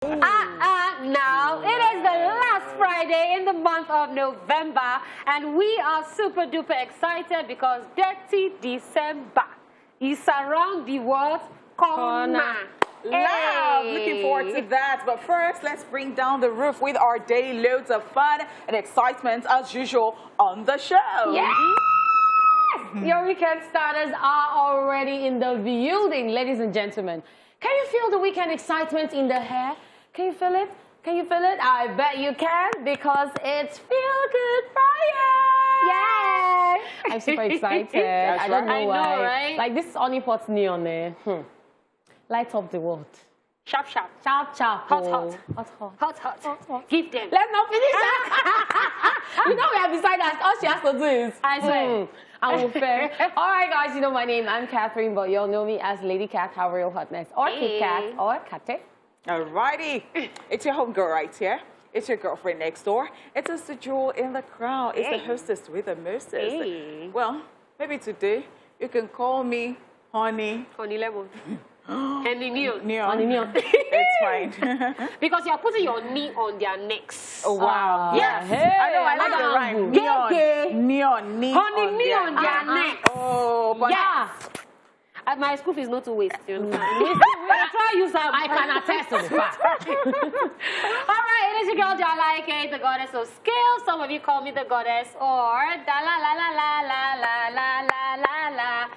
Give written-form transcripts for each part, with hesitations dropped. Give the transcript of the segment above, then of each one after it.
Now, it is the last Friday in the month of November, and we are super duper excited because Dirty December is around the world corner. Love, looking forward to that. But first, let's bring down the roof with our day. Loads of fun and excitement as usual on the show. Yes! Your weekend starters are already in the building, ladies and gentlemen. Can you feel the weekend excitement in the air? Can you feel it? Can you feel it? I bet you can, because it's Feel Good Friday! Yay! I'm super excited. I don't know why. I know, right? Like this Honeypot neon there. Light up the world. Sharp, sharp. Sharp, sharp. Hot, hot. Hot, hot. Hot, hot. Hot, hot. Give them. Let's not finish that. You know we have decided that all she has to do is... I swear. I will fair. All right, guys, you know my name. I'm Catherine, but you'll know me as Lady Cat, How Real Hotness, or Kit Cat, or Kate. Alrighty. It's your homegirl right here. It's your girlfriend next door. It's a jewel in the crowd. It's the hostess with the mostest. Hey. Well, maybe today you can call me Honey. Honey lemon. Honey neon. Honey neon. It's fine. Because you're putting your knee on their necks. Oh, wow. Yes. Hey, I know, I like the rhyme. Neon. Neon. Knee Honey knee on their necks. necks. Oh, but Yeah. My school fees not to waste. You know? I try use that. I can attest to the fact. All right, it is your girl Jalaike, the goddess of skill. Some of you call me the goddess, or da la la la la la la la la la la.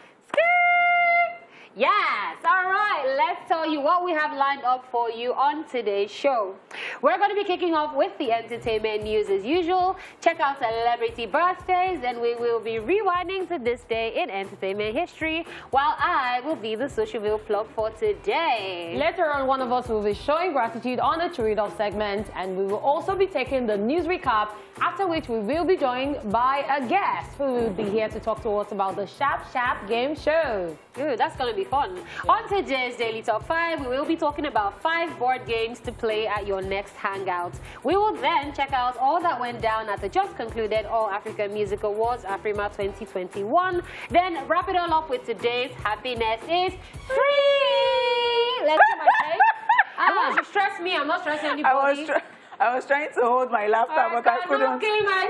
Yes, all right, let's tell you what we have lined up for you on today's show. We're going to be kicking off with the entertainment news as usual. Check out celebrity birthdays, and we will be rewinding to this day in entertainment history, while I will be the social media plug for today. Later on, one of us will be showing gratitude on the Trade Off segment, and we will also be taking the news recap, after which we will be joined by a guest who will be here to talk to us about the Sharp Sharp game show. Ooh, that's going to be fun. On today's Daily Top 5, we will be talking about 5 board games to play at your next hangout. We will then check out all that went down at the just concluded All African Music Awards, Afrima 2021. Then wrap it all up with today's Happiness is Free! Let's do my take. I want to stress me. I'm not stressing anybody. I was trying to hold my laughter, but I couldn't. Okay, my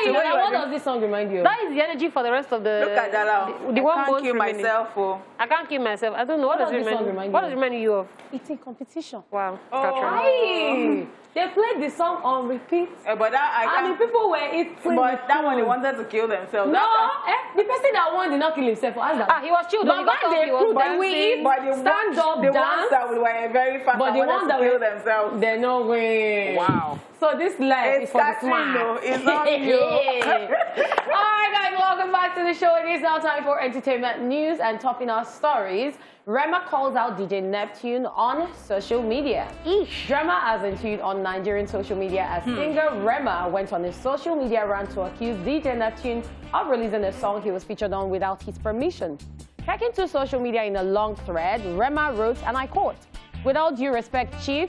So say. What does this song remind you of? That is the energy for the rest of the... Look at that now. The one I can't kill remaining. myself. Oh. I can't kill myself. I don't know. What does it remind you? What does it remind you of? It's a competition. Wow. Hey, they played the song on repeat. But that I And can't. the people were eating. But that one, they wanted to kill themselves. No, the person that won did not kill himself. He was chilled. But when they put the way But the stand up, the dance, ones that were very fast, but the wanted ones to that kill were themselves. they're not winning. Wow. So this life is for the Catherine, though. smart. It's not you. All right, guys, welcome back to the show. It is now time for entertainment news, and topping our stories, Rema calls out DJ Neptune on social media. Drama has ensued on Nigerian social media as singer Rema went on his social media rant to accuse DJ Neptune of releasing a song he was featured on without his permission. Checking to social media in a long thread, Rema wrote, and I quote, "With all due respect, Chief,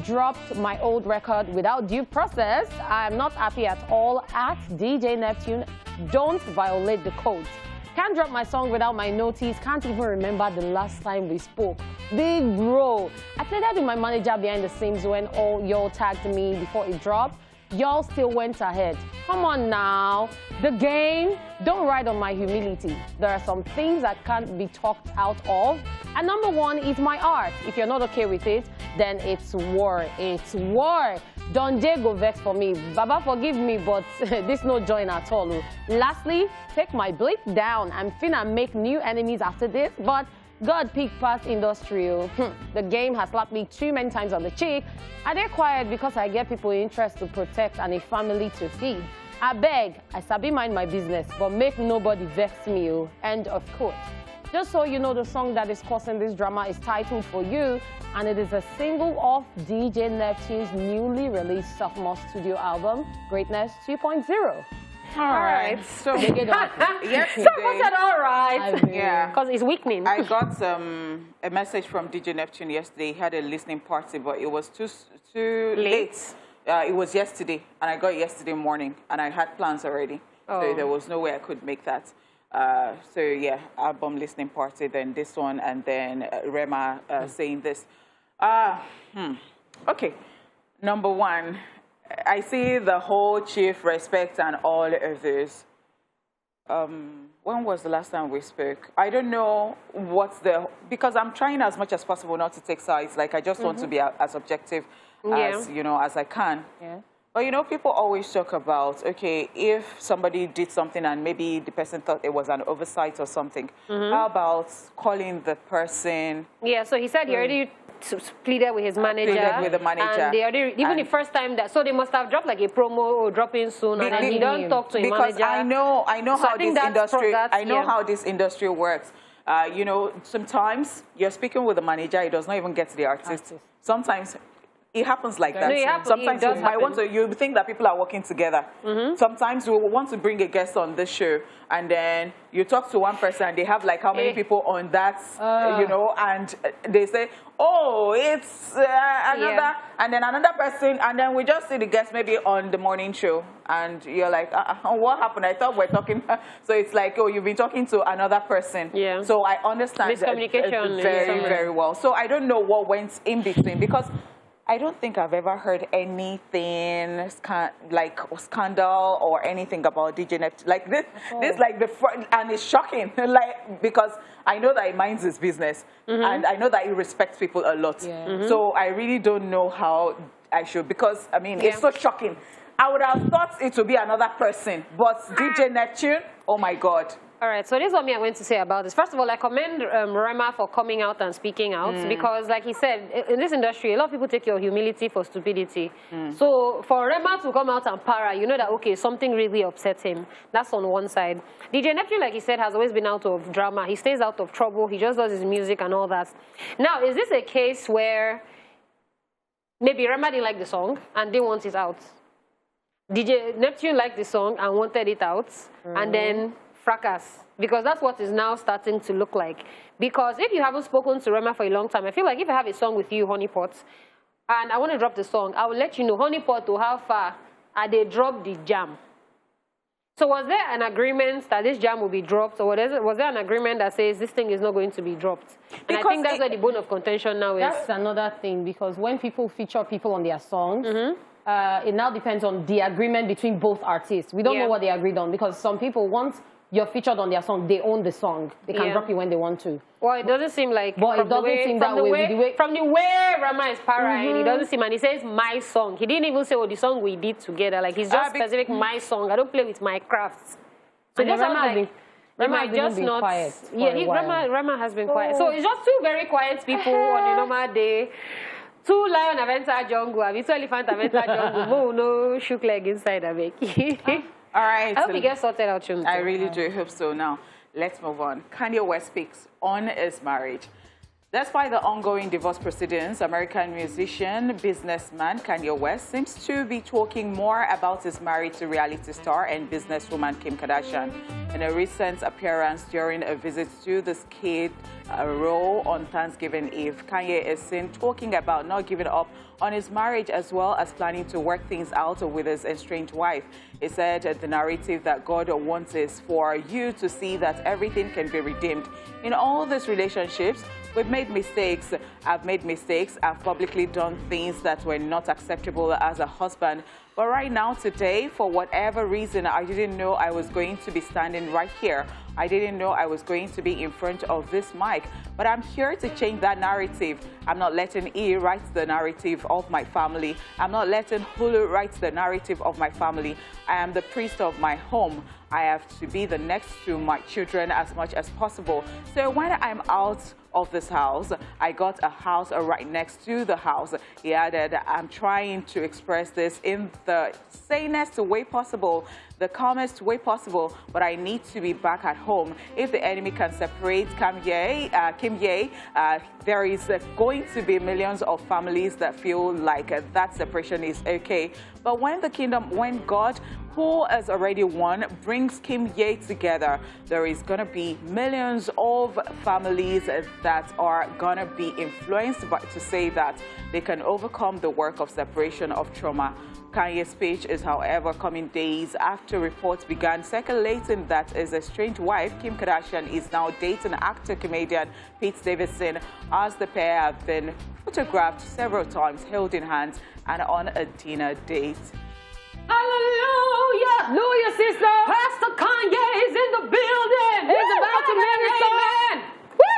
dropped my old record without due process. I am not happy at all at DJ Neptune. Don't violate the code. Can't drop my song without my notice. Can't even remember the last time we spoke. Big bro. I played that with my manager behind the scenes when all y'all tagged me before it dropped. Y'all still went ahead. Come on now. The game, don't ride on my humility. There are some things that can't be talked out of. And number one is my art. If you're not okay with it, then it's war. It's war. Don Diego vex for me. Baba, forgive me, but this no join at all. Lastly, take my bleep down. I'm finna make new enemies after this, but God pick past industrial. The game has slapped me too many times on the cheek. I dey quiet because I get people interest to protect and a family to feed. I beg, I sabi mind my business, but make nobody vex me. End of quote. Just so you know, the song that is causing this drama is titled For You, and it is a single off DJ Neptune's newly released sophomore studio album, Greatness 2.0. All right. So yesterday, Someone said all right. Yeah, because it's weakening. I got a message from DJ Neptune yesterday. He had a listening party, but it was too late. It was yesterday, and I got it yesterday morning, and I had plans already, so there was no way I could make that. So yeah, album listening party, then this one, and then Rema saying this. Okay. Number one, I see the whole chief respect and all of this. When was the last time we spoke? I don't know because I'm trying as much as possible not to take sides. Like, I just want to be as objective as, as I can. Yeah. But, people always talk about, okay, if somebody did something and maybe the person thought it was an oversight or something, how about calling the person? Yeah, so he said he already pleaded with his manager. Pleaded with the manager. And they already, even the first time so they must have dropped like a promo or dropping soon, and then he don't talk to his manager. Because I know how this industry works. Sometimes you're speaking with the manager, it does not even get to the artist. Sometimes it happens like that. Sometimes you think that people are working together. Sometimes we want to bring a guest on this show, and then you talk to one person and they have like how many people on that, and they say, oh, it's another, and then another person, and then we just see the guest maybe on the morning show, and you're like, what happened? I thought we're talking. So it's like, oh, you've been talking to another person. Yeah. So I understand miscommunication very, very well. So I don't know what went in between, because I don't think I've ever heard anything like scandal or anything about DJ Neptune. Like this, and it's shocking. Because I know that he minds his business, and I know that he respects people a lot. So I really don't know how I should, because I mean, it's so shocking. I would have thought it would be another person, but DJ Neptune, oh my God. All right, so this is what I'm going to say about this. First of all, I commend Rema for coming out and speaking out, because like he said, in this industry, a lot of people take your humility for stupidity. So for Rema to come out and para, you know that, okay, something really upset him. That's on one side. DJ Neptune, like he said, has always been out of drama. He stays out of trouble. He just does his music and all that. Now, is this a case where maybe Rema didn't like the song and they want it out? DJ Neptune liked the song and wanted it out, and then fracas, because that's what is now starting to look like. Because if you haven't spoken to Rema for a long time, I feel like if I have a song with you, Honeypot, and I want to drop the song, I will let you know, Honeypot, to how far they drop the jam. So was there an agreement that this jam will be dropped, or was there an agreement that says this thing is not going to be dropped? And I think that's where the bone of contention now is. That's another thing, because when people feature people on their songs, it now depends on the agreement between both artists. We don't know what they agreed on, because some people, once you're featured on their song, they own the song. They can drop you when they want to. Well, it doesn't seem like... Well, it doesn't seem that way. From the way Rema is parrying, it doesn't seem... And he says, my song. He didn't even say, oh, the song we did together. Like, he's just specific, my song. I don't play with my crafts. So and Rema has just been quiet. Rema has been quiet. So it's just two very quiet people on a normal day. Two lion have entered jungle. Two elephant have entered jungle. No shook leg inside of it. All right. I hope we get sorted out soon. I really do hope so. Now, let's move on. Kanye West speaks on his marriage. Despite the ongoing divorce proceedings, American musician, businessman Kanye West seems to be talking more about his marriage to reality star and businesswoman Kim Kardashian. In a recent appearance during a visit to the Skid Row on Thanksgiving Eve, Kanye is seen talking about not giving up on his marriage, as well as planning to work things out with his estranged wife. He said the narrative that God wants is for you to see that everything can be redeemed. In all these relationships, we've made mistakes. I've made mistakes. I've publicly done things that were not acceptable as a husband. But right now, today, for whatever reason, I didn't know I was going to be standing right here. I didn't know I was going to be in front of this mic. But I'm here to change that narrative. I'm not letting E write the narrative of my family. I'm not letting Hulu write the narrative of my family. I am the priest of my home. I have to be the next to my children as much as possible. So when I'm out of this house, I got a house right next to the house. He added, I'm trying to express this in the sanest way possible, the calmest way possible, but I need to be back at home. If the enemy can separate Kim Ye, there is going to be millions of families that feel like that separation is okay. But when God, who has already won, brings Kim Ye together, there is going to be millions of families that are going to be influenced to say that they can overcome the work of separation, of trauma. Kanye's speech is, however, coming days after after reports began circulating that his estranged wife, Kim Kardashian, is now dating actor-comedian Pete Davidson, as the pair have been photographed several times holding hands and on a dinner date. Hallelujah! Hallelujah, sister! Pastor Kanye is in the building! He's about to minister! Woo!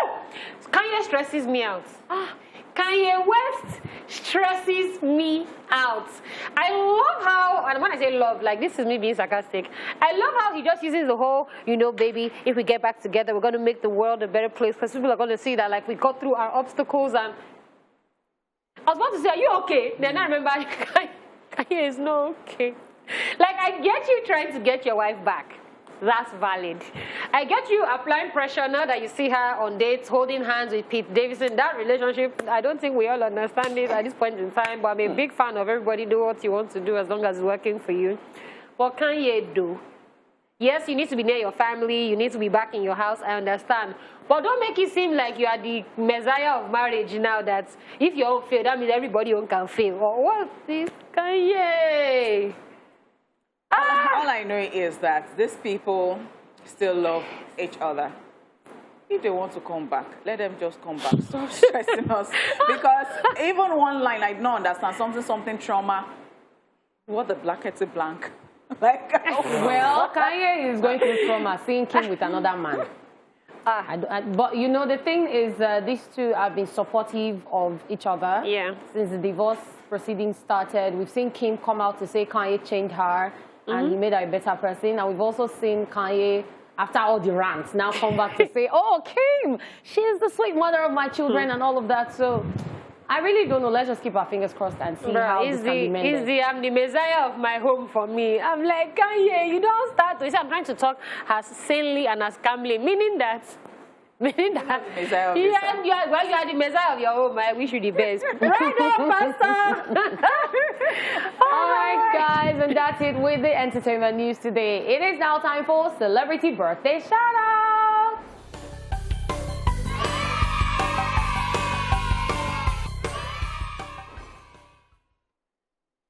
Kanye stresses me out. Kanye West stresses me out. I love how, and when I say love, like this is me being sarcastic, I love how he just uses the whole, you know, baby, if we get back together, we're going to make the world a better place, because people are going to see that, like, we got through our obstacles. And I was about to say, are you okay? Then I remember, Kanye is not okay. Like, I get you trying to get your wife back. That's valid. I get you applying pressure now that you see her on dates, holding hands with Pete Davidson. That relationship, I don't think we all understand it at this point in time, but I'm a big fan of everybody do what you want to do as long as it's working for you. What can you do? Yes, you need to be near your family. You need to be back in your house. I understand. But don't make it seem like you are the messiah of marriage now, that if you don't fail, that means everybody else can fail. Or what is Kanye? All I know is that these people still love each other. If they want to come back, let them just come back. Stop stressing us. Because even one line, I don't understand. Something trauma. What the blackety blank? Like, well, Kanye is going through trauma, seeing Kim with another man. But you know, the thing is, these two have been supportive of each other. Yeah. Since the divorce proceedings started, we've seen Kim come out to say Kanye changed her and he made her a better person. And we've also seen Kanye, after all the rants, now come back to say, oh, Kim, she is the sweet mother of my children and all of that. So I really don't know. Let's just keep our fingers crossed and see how this can be mended. I'm the messiah of my home for me. I'm like, Kanye, you don't start to say, I'm trying to talk as sanely and as calmly, meaning that you are the messiah of your home. I wish you the best. Right on, Pastor. All right, guys, and that's it with the entertainment news today. It is now time for Celebrity Birthday Shout-Out.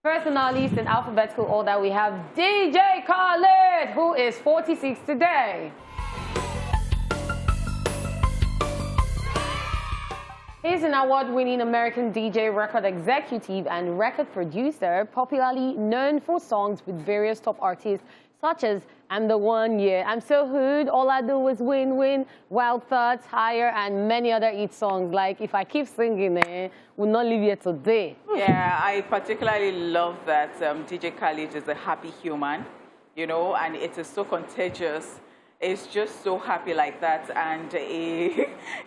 First on our list in alphabetical order, we have DJ Khaled, who is 46 today. He's an award-winning American DJ, record executive, and record producer, popularly known for songs with various top artists such as I'm the One, Yeah, I'm So Hood, All I Do Is Win Win, Wild Thoughts, Higher, and many other hit songs like If I Keep Singing, Will Not Leave Here Today. Yeah, I particularly love that DJ Khaled is a happy human, you know, and it is so contagious. It's just so happy like that, and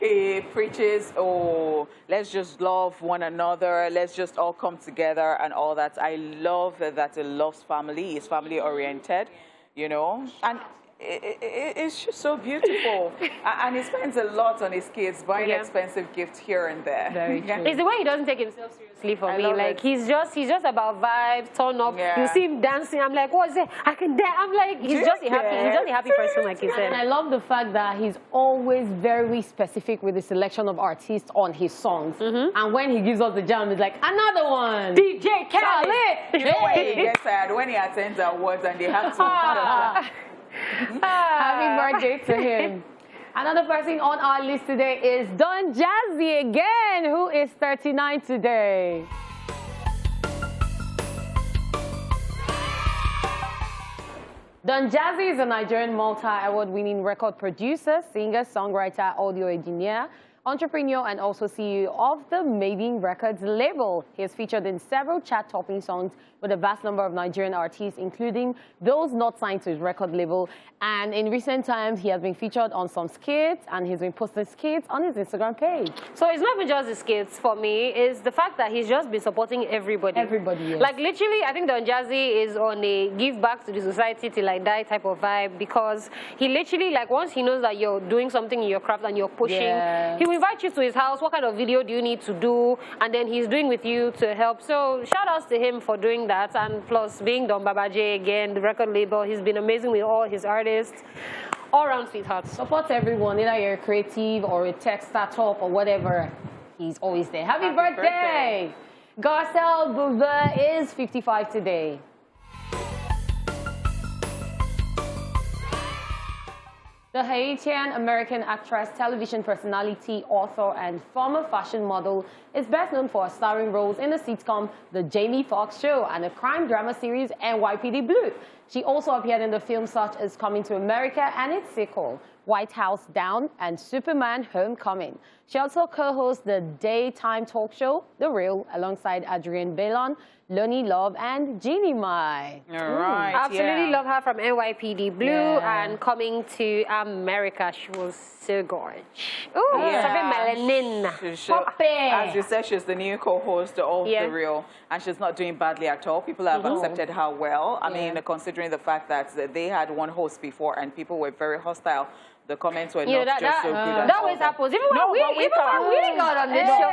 he preaches, oh, let's just love one another, let's just all come together and all that. I love that he loves family, he's family oriented, you know, and it's just so beautiful. And he spends a lot on his kids, buying expensive gifts here and there. Very true. It's the way he doesn't take himself seriously for me. Like, he's just about vibes, turn up. Yeah. You see him dancing, I'm like, what is it? I can dance. I'm like, he's just a happy person, like he said. And I love the fact that he's always very specific with the selection of artists on his songs. And when he gives us the jam, it's like, another one. DJ Khaled. You know when he gets sad, when he attends awards and they have to... Happy birthday to him. Another person on our list today is Don Jazzy again, who is 39 today. Don Jazzy is a Nigerian multi-award-winning record producer, singer, songwriter, audio engineer, entrepreneur, and also CEO of the Mavin Records label. He has featured in several chart-topping songs with a vast number of Nigerian artists, including those not signed to his record label. And in recent times, he has been featured on some skits, and he's been posting skits on his Instagram page. So it's not even just the skits for me, it's the fact that he's just been supporting everybody. Everybody, yes. Like, literally, I think Don Jazzy is on a give back to the society till I die type of vibe, because he literally, like, once he knows that you're doing something in your craft and you're pushing, he will invite you to his house. What kind of video do you need to do? And then he's doing with you to help. So shout outs to him for doing that. And plus, being Don Baba J again, the record label, he's been amazing with all his artists. All around sweetheart. Support everyone, either you're a creative or a tech startup or whatever. He's always there. Happy birthday! Garcelle beauvais is 55 today. The Haitian-American actress, television personality, author, and former fashion model is best known for starring roles in the sitcom The Jamie Foxx Show and the crime drama series NYPD Blue. She also appeared in the films such as Coming to America and its sequel, White House Down and Superman Homecoming. She also co-hosts the daytime talk show, The Real, alongside Adrienne Bailon, Lonnie Love, and Jeannie Mai. All right, Absolutely love her from NYPD Blue and Coming to America. She was so gorgeous. Oh, melanin. As you said, she's the new co-host of The Real, and she's not doing badly at all. People have accepted her well. I mean, considering the fact that they had one host before and people were very hostile. The comments were not just so good. That always happens. Even when we got on this show,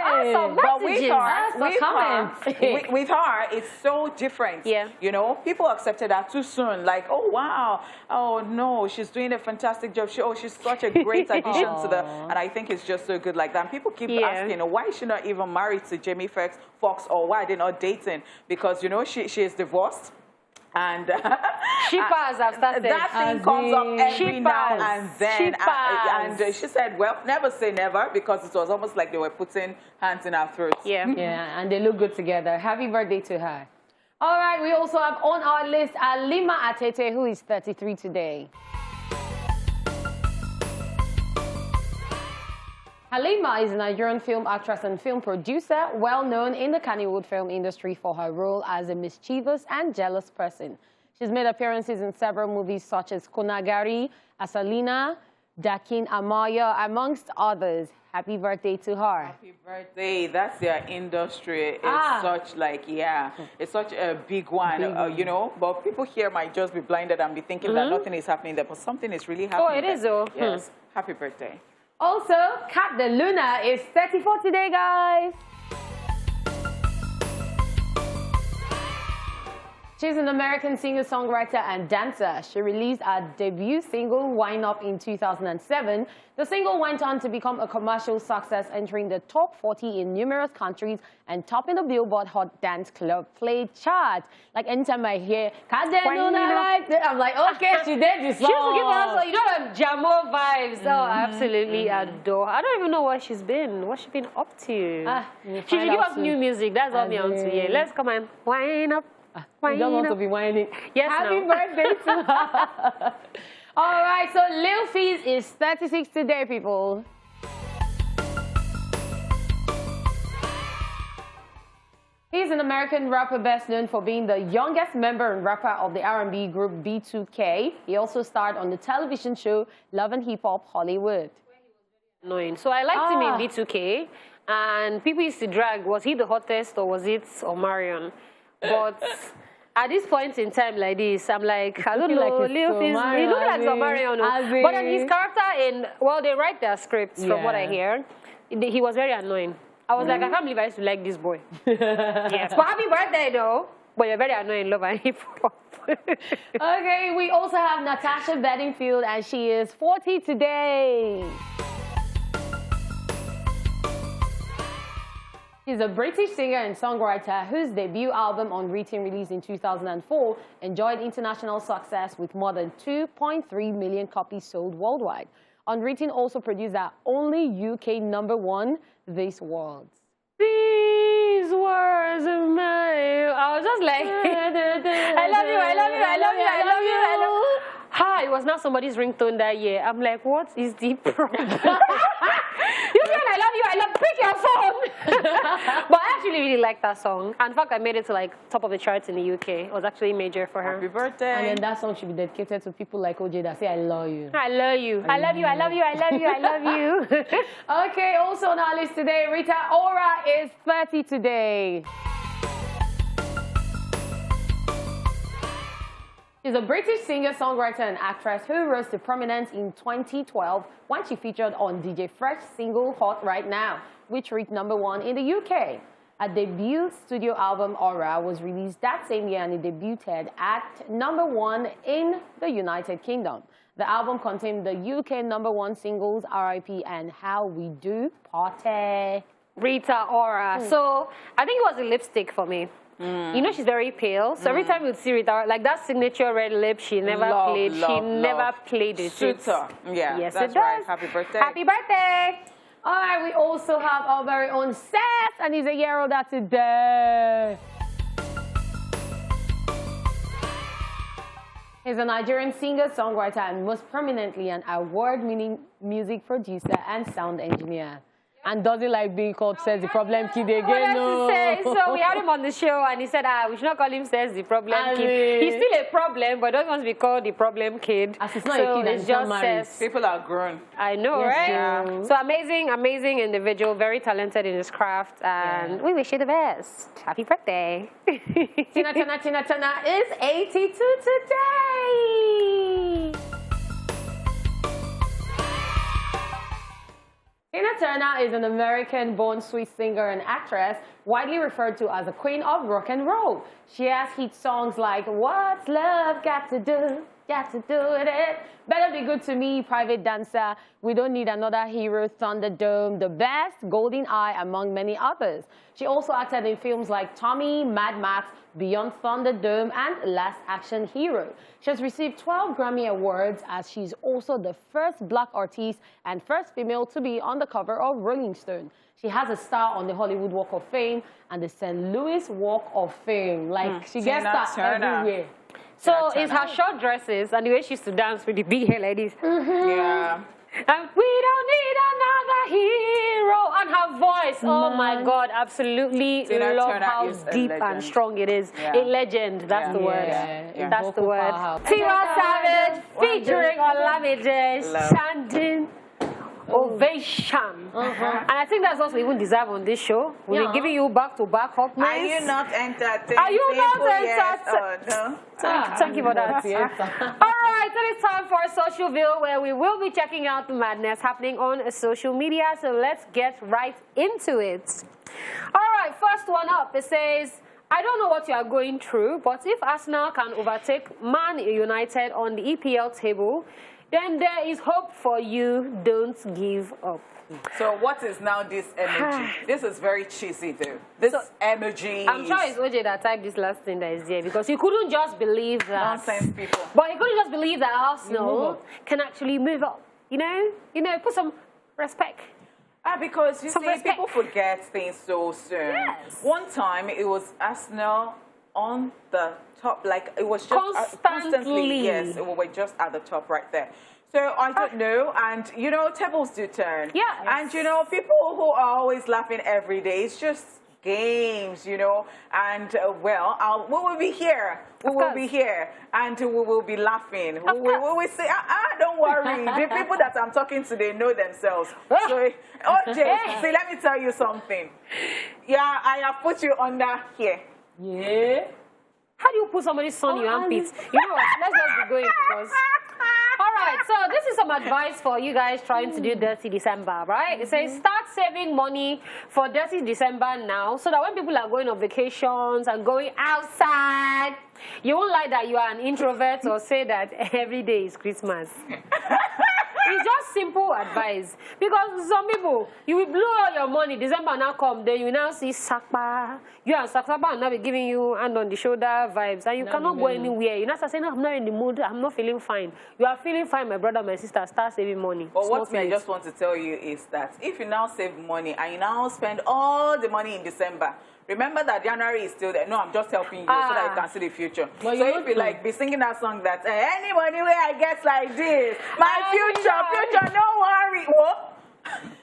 with her, it's so different. Yeah. You know, people accepted her too soon. Like, oh, wow. Oh, no, she's doing a fantastic job. She's such a great addition to the... And I think it's just so good like that. And people keep asking, why is she not even married to Jamie Foxx, or why are they not dating? Because, you know, she is divorced. And shippers have started. That thing comes up every now and then. And she said, well, never say never, because it was almost like they were putting hands in our throats. Yeah, and they look good together. Happy birthday to her. All right, we also have on our list Halima Atete, who is 33 today. Halima is a Nigerian film actress and film producer, well known in the Kannywood film industry for her role as a mischievous and jealous person. She's made appearances in several movies such as Konagari, Asalina, Dakin Amaya, amongst others. Happy birthday to her. Happy birthday. That's their industry. It's such like, it's such a big one, you know, but people here might just be blinded and be thinking that nothing is happening there, but something is really happening. Oh, it is though. Yes. Happy birthday. Also, Kat Deluna is 34 today, guys. She's an American singer-songwriter and dancer. She released her debut single, Wine Up, in 2007. The single went on to become a commercial success, entering the top 40 in numerous countries and topping the Billboard Hot Dance Club Play chart. Like, anytime I hear, Kat Deluna, I'm like, okay, she did this song. She used to give us, you know, Jamo vibes. Oh, I absolutely adore her. I don't even know where she's been. What's she been up to? She should give us new music. That's all me on to. Yeah, let's come on. Wine up. You don't want to be whining. Yes, Happy birthday to her. All right, so Lil Fizz is 36 today, people. He's an American rapper best known for being the youngest member and rapper of the R&B group B2K. He also starred on the television show Love and Hip Hop Hollywood. Annoying. So I liked him in B2K, and people used to drag, was he the hottest or was it Omarion? But at this point in time like this, I'm like, I don't know, Lil Fizz, he looks like Omarion. But then his character in, well, they write their scripts from what I hear. He was very annoying. I was like, I can't believe I used to like this boy. Yes. But happy birthday, though. But you're very annoying, Love and Hip Hop. Okay, we also have Natasha Bedingfield, and she is 40 today. She's a British singer and songwriter whose debut album, Unwritten, released in 2004, enjoyed international success with more than 2.3 million copies sold worldwide. Unwritten also produced our only UK #1, These Words. These words of mine. I was just like, I love you, I love you, I love you, I love you, I love you. Hi, it was not somebody's ringtone that year. I'm like, what is the problem? You said I love you, I love, pick your phone. But I actually really like that song. In fact, I made it to like top of the charts in the UK. It was actually major for her. Happy birthday. And then that song should be dedicated to people like OJ that say, I love you. I love you. I love you, I love you, I love you, I love you. Okay, also on our list today, Rita Ora is 30 today. She's a British singer, songwriter, and actress who rose to prominence in 2012 when she featured on DJ Fresh's single Hot Right Now, which reached #1 in the UK. Her debut studio album, Aura, was released that same year and it debuted at #1 in the United Kingdom. The album contained the UK #1 singles, R.I.P. and How We Do Party. Rita Ora. So I think it was a lipstick for me. You know she's very pale. So every time you'd see Rita, like that signature red lip, she never played. She never played it. Suits her. Yeah, yes, that's it does. right. Happy birthday. Happy birthday. All right, we also have our very own Sess, and he's a year older today. He's a Nigerian singer, songwriter, and most prominently an award-winning music producer and sound engineer. And doesn't like being called Sess the Problem Kid again. No. So we had him on the show, and he said, we should not call him Sess the Problem Kid. He's still a problem, but doesn't want to be called the Problem Kid. As it's not a kid, it's just Sess. People are grown. I know, yes, right? Yeah. So amazing individual, very talented in his craft, and we wish you the best. Happy birthday. Tina is 82 today. Tina Turner is an American-born Swiss singer and actress, widely referred to as a queen of rock and roll. She has hit songs like What's Love Got to Do with It, Better Be Good to Me, Private Dancer, We Don't Need Another Hero, Thunderdome, The Best, Golden Eye, among many others. She also acted in films like Tommy, Mad Max, Beyond Thunderdome, and Last Action Hero. She has received 12 Grammy Awards, as she's also the first Black artist and first female to be on the cover of Rolling Stone. She has a star on the Hollywood Walk of Fame and the St. Louis Walk of Fame. Like, she gets stars everywhere. So it's her short dresses and the way she used to dance with the big hair like this. Yeah. And we don't need another hero. And her voice, oh my God, absolutely love how deep and strong it is. Yeah. A legend, that's the word. Yeah. That's the word. Tiwa Savage featuring Olamide, standing ovation. And I think that's what we even deserve on this show. We'll be giving you back-to-back hotness. Are you not entertained? Are you not entertained? No? Thank you for that. All right, so it's time for Social View, where we will be checking out the madness happening on social media. So let's get right into it. All right, first one up, it says, I don't know what you are going through, but if Arsenal can overtake Man United on the EPL table, then there is hope for you. Don't give up. So what is now this energy? This is very cheesy, though. This energy. I'm sure it's OJ that typed this last thing that is there, because he couldn't just believe that. Nonsense people. But he couldn't just believe that Arsenal can actually move up. You know, put some respect. Because you see, people forget things so soon. Yes. One time it was Arsenal on the top, like it was just constantly. Yes, we were just at the top right there. So I don't know, and you know, tables do turn. Yeah. And you know, people who are always laughing every day, it's just games, you know. And well, we will be here. We will be here, and we will be laughing. We will say, don't worry. The people that I'm talking to, they know themselves. So, OJ, see, let me tell you something. Yeah, I have put you under here. Yeah. How do you put somebody's son in your armpits? You know what? Let's just be going, because... All right, so this is some advice for you guys trying to do Dirty December, right? It says start saving money for Dirty December now, so that when people are going on vacations and going outside, you won't like that you are an introvert or say that every day is Christmas. It's just simple advice. Because some people, you will blow all your money, December now come, then you now see Sakpa. You and Sakpa will now be giving you hand on the shoulder vibes, and you cannot go anywhere. You now start saying, no, I'm not in the mood, I'm not feeling fine. You are feeling fine, my brother, my sister, start saving money. But what I just want to tell you is that if you now save money and you now spend all the money in December, remember that January is still there. No, I'm just helping you so that you can see the future. But so if you like be singing that song that anybody where I get like this, my future, no worry. What?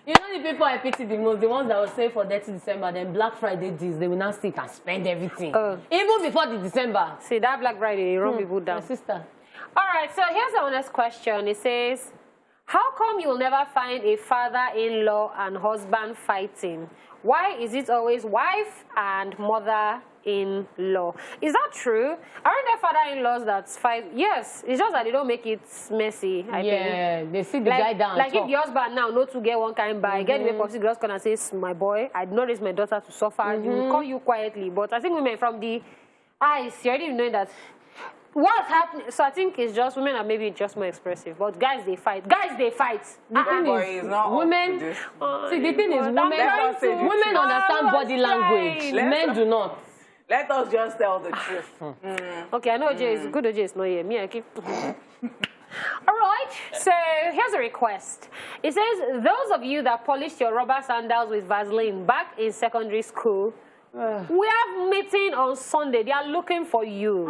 You know the people I pity the most, the ones that will say for 30 December, then Black Friday deals, they will now stick and spend everything. Even before the December. See, that Black Friday, you run people down. My sister. All right, so here's the honest question. It says, how come you'll never find a father-in-law and husband fighting? Why is it always wife and mother-in-law? Is that true? Aren't there father-in-laws that fight? Yes, it's just that they don't make it messy, I think. They sit the guy down. Like if the husband now no to get one kind by, get the popsy girls gonna say, my boy, I did not raise my daughter to suffer. He will call you quietly. But I think women from the eyes, you already know that. What's happening? So I think it's just women are maybe just more expressive, but guys they fight. Guys they fight. The thing is, women. See, the thing is, women understand body language. Men do not. Let us just tell the truth. Okay, I know OJ is good. OJ is not here. Me, I keep. All right, so here's a request. It says, those of you that polished your rubber sandals with Vaseline back in secondary school, we have meeting on Sunday. They are looking for you.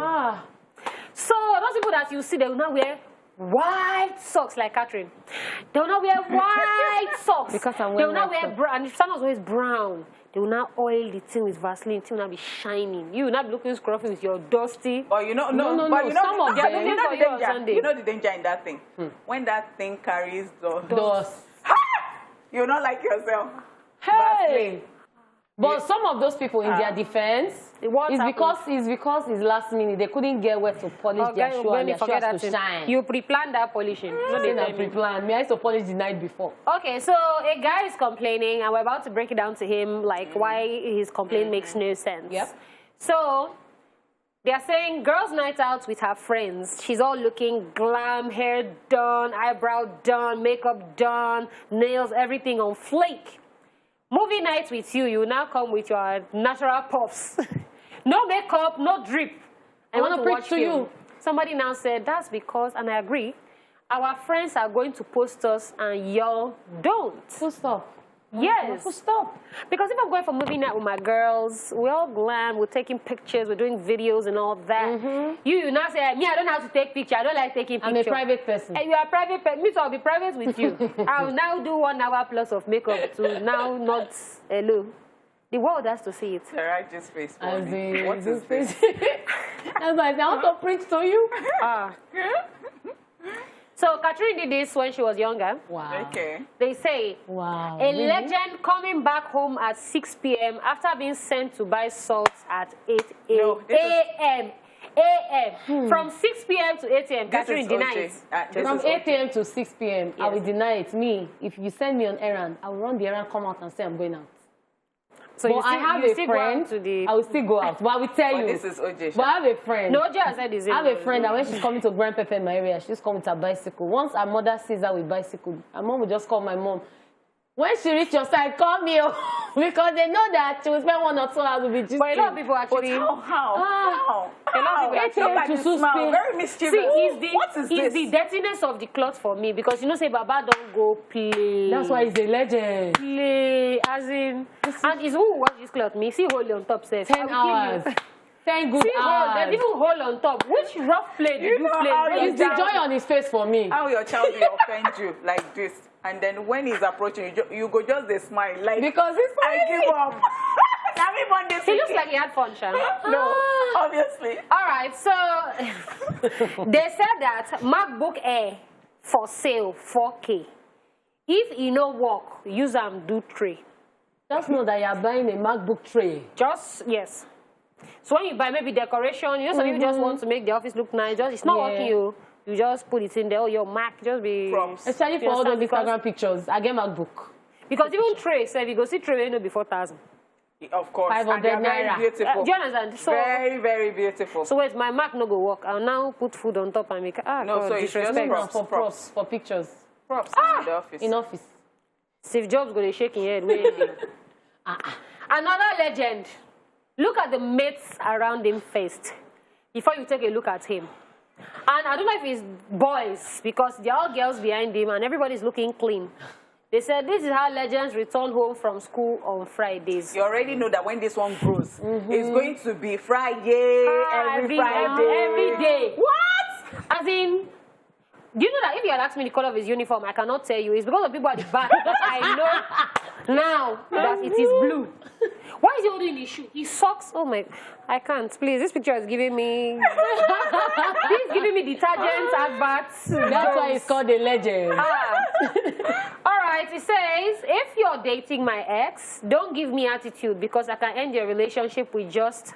So those people that you see, they will now wear white socks like Catherine. They will not wear white socks. Because I'm they wearing will not white wear brown. And if someone's always brown, they will now oil the thing with Vaseline. The thing will not be shining. You will not be looking scruffy with your dusty. Or you know, No, but you know, some of them. you know the danger. Sunday. You know the danger in that thing. When that thing carries the Dust. you not like yourself. Hey! Vaseline. But some of those people, in their defense, What it's happened? because it's last minute. They couldn't get where to polish their shoe and their shoe has to shine. You pre-planned that polishing. No, they tell me. pre-plan. Me, I used to polish the night before. Okay, so a guy is complaining, and we're about to break it down to him, like why his complaint makes no sense. Yep. So they're saying girls' night out with her friends. She's all looking glam, hair done, eyebrow done, makeup done, nails, everything on flake. Movie night with you, you now come with your natural puffs. No makeup, no drip. I want to preach to you. Somebody now said, that's because, and I agree, our friends are going to post us and y'all don't. Full stop. Yes. Full stop. Because if I'm going for movie night with my girls, we're all glam, we're taking pictures, we're doing videos and all that. You now say, me, I don't know how to take pictures. I don't like taking pictures. I'm a private person. And you are a private person. Me too, I'll be private with you. I'll now do 1 hour plus of makeup to now not hello. The world has to see it. Sarah just face for As me. in, What is this? That's why I want to preach to you. So Catherine did this when she was younger. Wow. Okay. They say Wow. a legend coming back home at 6 p.m. after being sent to buy salt at 8 a.m. From 6 p.m. to 8 a.m. Catherine denies. From 8 p.m. to 6 p.m. I will deny it. Me, if you send me on errand, I will run the errand, come out and say I'm going out. So but you still, I have you a still go out friend. to the... I will still go out. But I will tell you. This is OJ. But I have a friend. No, just said this. I have a friend that when she's coming to Grand Pepe in my area, she's coming with her bicycle. Once her mother sees her with bicycle, her mom will just call my mom. When she reaches your side, call me because they know that she will spend 1 or 2 hours with you. But a lot of people actually... How? A lot of people actually... Look at the smile. Very mischievous. See, What is this? it's the dirtiness of the cloth for me because you know, say, Baba don't go play. That's why he's a legend. Play, as in... And it's who wash this cloth? Me, see hole on top, say. 10 hours. 10 good hours. There's even hole on top. Which rough play did you play? It's the joy on his face for me. How your child will offend you like this, and then when he's approaching you, you go just the smile like Because it's I give up. He looks like he had fun, Shan. No, obviously. All right, so they said that MacBook Air for sale 4K. If you no work, use them do tray. Just know that you're buying a MacBook tray. Just yes. So when you buy maybe decoration, you know some people just want to make the office look nice. Just it's not working you. You just put it in there. Oh, your Mac just be. Props. Especially for all those Instagram pictures. I get MacBook. Because even tray, so if you go see tray, you know before 1,000. Of course. 500 and they are very naira. beautiful. Do you understand? So, very, very beautiful. so wait, my Mac no go work. I'll now put food on top and make No, God, so it's just disrespect. props. For props, for pictures. Props in the office. In office. Steve Jobs go to shake his head. Wait. Another legend. Look at the mates around him first before you take a look at him. And I don't know if it's boys because they're all girls behind him and everybody's looking clean. They said this is how legends return home from school on Fridays. You already know that when this one grows, it's going to be Friday, every Friday. Every day. What? As in, do you know that if you had asked me the color of his uniform, I cannot tell you. It's because of people at the back. I know now that it is blue. Why is he holding his shoe? His socks. Oh my! I can't. Please, this picture is giving me. He's giving me detergents, adverts. That's why it's called a legend. All right. It says, if you're dating my ex, don't give me attitude because I can end your relationship with just,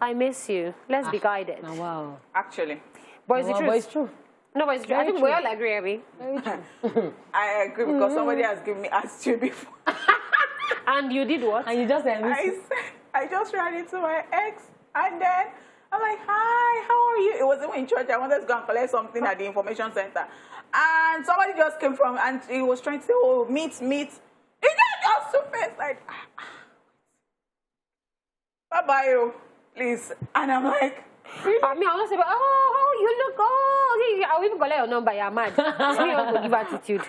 I miss you. Let's be guided. Oh, wow. Actually. But it's the truth. But it's true. No, but it's true. I think we all agree, Abby. Very true. I agree because somebody has given me attitude before. And you did what? And you just said, I just ran into my ex and then I'm like, hi, how are you? It was even in church. I wanted to go and collect something at the information center. And somebody just came from and he was trying to say, oh, meet. He just face like, bye-bye. please. And I'm like, I mean, I'll say, oh, you look, I'll even collect your number, you're mad. Me want to give attitude.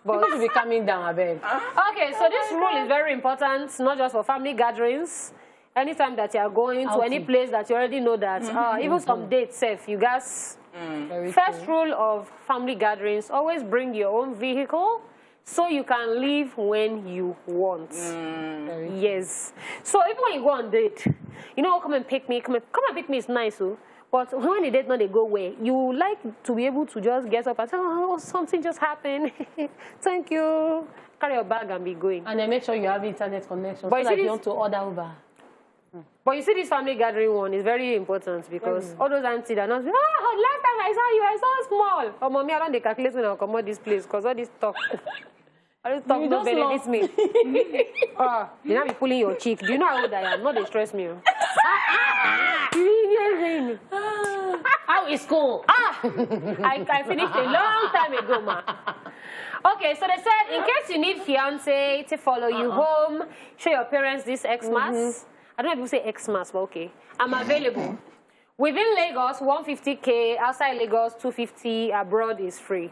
But people should be coming down, I beg. Okay, so this rule is very important, not just for family gatherings. Anytime that you are going to any place that you already know that, even some dates safe, you guys. First rule of family gatherings, always bring your own vehicle so you can leave when you want. Yes. So even when you go on date, you know, come and pick me, come and pick me is nice, oh. But when the date not they go away, you like to be able to just get up and say, oh, something just happened. Thank you. Carry your bag and be going. And then make sure you have internet connection so that you want to order Uber. But you see, this family gathering one is very important because all those aunties are not, last time I saw you, I saw small. Oh, mommy, I don't calculate when I come out this place because all this talk. All this talk don't benefit me. You not be pulling your cheek. Do you know how old I am? Not they stress me. How is school? I finished a long time ago, ma. Okay, so they said, in case you need fiancé to follow you home, show your parents this Xmas. I don't know if you say Xmas, but okay. I'm available. Within Lagos, 150K. Outside Lagos, 250. Abroad is free.